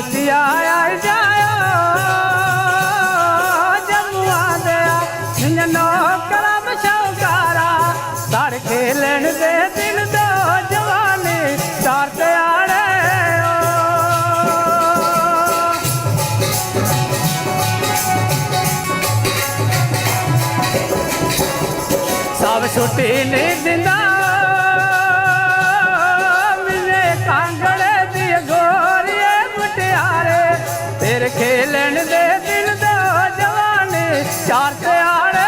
छुट्टी आया जायो जमुआ दया इंजनो करम शौकारा साड़ खेलन दे दिल दो जवानी चार त्याड़े सब छुट्टी नहीं दिंदा तेरे खेलन दे दिल दो जवानी चार त्याड़े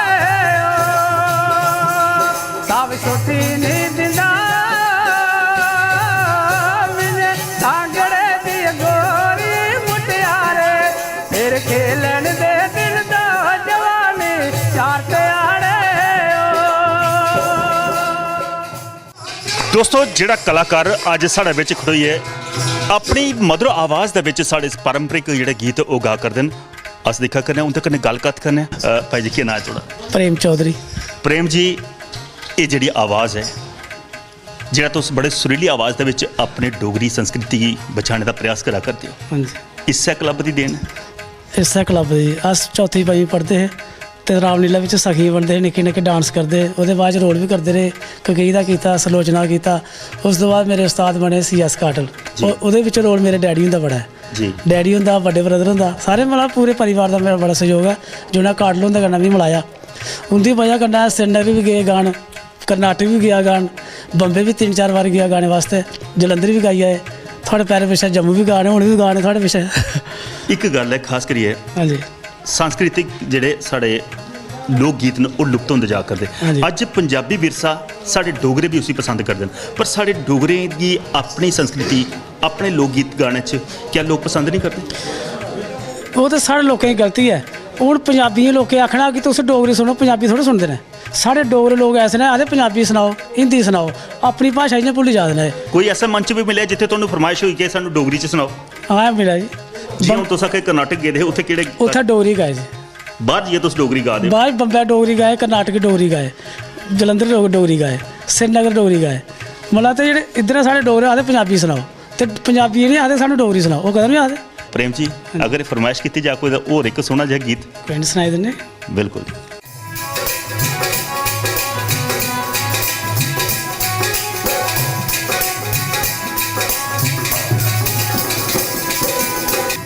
सब छुट्टी नहीं दिंदा मिले सांगड़े दी गोरी मुटियारे तेरे खेलन दे दिल दो जवानी चार त्याड़े। दोस्तों जिहड़ा कलाकार अज साढ़े विच खड़ोई है अपनी मधुर आवाज़ दे विच साढ़े पारंपरिक जिहड़े गीत वो गा करदे न अस दिक्खा करने उंदे कन्नै गलबात करने भाई जी की नाम थोड़ा प्रेम चौधरी। प्रेम जी ये जिहड़ी आवाज़ है जिहड़ा तुस बड़े सुरीली आवाज़ दे विच अपनी डोगरी संस्कृति गी बचाने का प्रयास करा करते हो हाँ जी इस्सै क्लब दी देन इस्सै क्लब दी अस चौथी पंजवीं पढ़ते हैं तो रामलीला में सखी बनते हैं निक्के निक्के डांस करते उसदे बाद रोल भी करते रहे ककई का किया सलोचना किया उस तो बाद मेरे उस्ताद बने CS काटल वो रोल मेरे डैडी होंदा बड़ा है जी डैडी होंदा वड्डे ब्रदर होंदा सारे मतलब पूरे परिवार का मेरा बड़ा सहयोग है जिन्हें काटल होंदा कन्नै भी मिलाया उनकी वजह कन्नै श्रीनगर भी गए गान कर्नाटक भी गया गान बंबे भी 3-4 बार गया गाने वास्ते जलंधर भी गाई आए थोड़े पैर पिछे जम्मू भी गाने हूँ भी गाने थोड़े पिछे एक गल है खास करिए हाँ जी सांस्कृतिक जिहड़े साढ़े लोक गीत न वो लुप्त होंदे जा करदे अज पंजाबी विरसा साढ़े डोगरे भी उसी पसंद करदे न पर साढ़े डोगरे की अपनी संस्कृति अपने लोक गीत गाने च क्या लोग पसंद नहीं करते वो तो साढ़े लोगों की गलती है हूँ पंजाबी लोकें आखना कि तुस डोगरी सुनो पंजाबी थोड़े सुनते हैं साढ़े डोगरे लोग ऐसे ने आखदे पंजाबी सुनाओ हिंदी सुनाओ अपनी भाषा इ'यां भुल्ली जा रहे हैं। कोई ऐसा मंच भी मिले जिथे तुहानूं फरमाइश हुई कि सानूं डोगरी च सुनाओ? हाँ मिला जी जी हूँ तुस आखे कर्नाटक गेदे उत्थे केह्ड़े उत्थे डोगरी गाए जी बाहर जाइए तुस डोगरी गा दे बाहर बंबे डोगरी गाए कर्नाटक डोगरी गाए जलंधर डोगरी गाए श्रीनगर डोगरी गाए मतलब तो जेह्ड़े इद्धर साढ़े डोगरे आखदे पंजाबी सुनाओ ते पंजाबी नहीं आखदे सानूं डोगरी सुनाओ वो कदें नहीं आखदे। प्रेम जी अगर फरमाइश की जा कोई होर एक सोहना जिहा गीत पिंड सुनाई दिन्ने बिल्कुल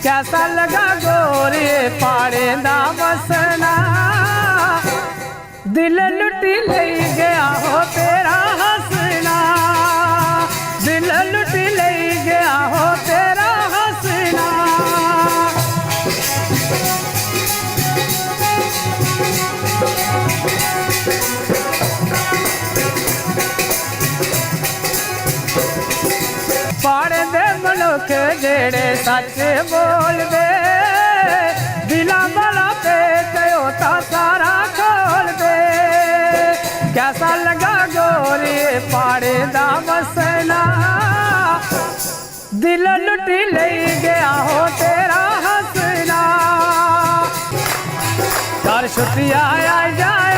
कैसा लगा गोरे पाड़े दा बसना दिल लुटी ले गया हो तेरा हंसना दिल लुटी ले गया हो तेरा हंसना पाड़े दे मनुख जेड़े सच बोल दे दिला वाला पेट होता सारा खोल दे कैसा लगा गोरी पाड़े दा बसना दिल लुटी ले गया हो तेरा हंसना कर छुट्टी आया जाए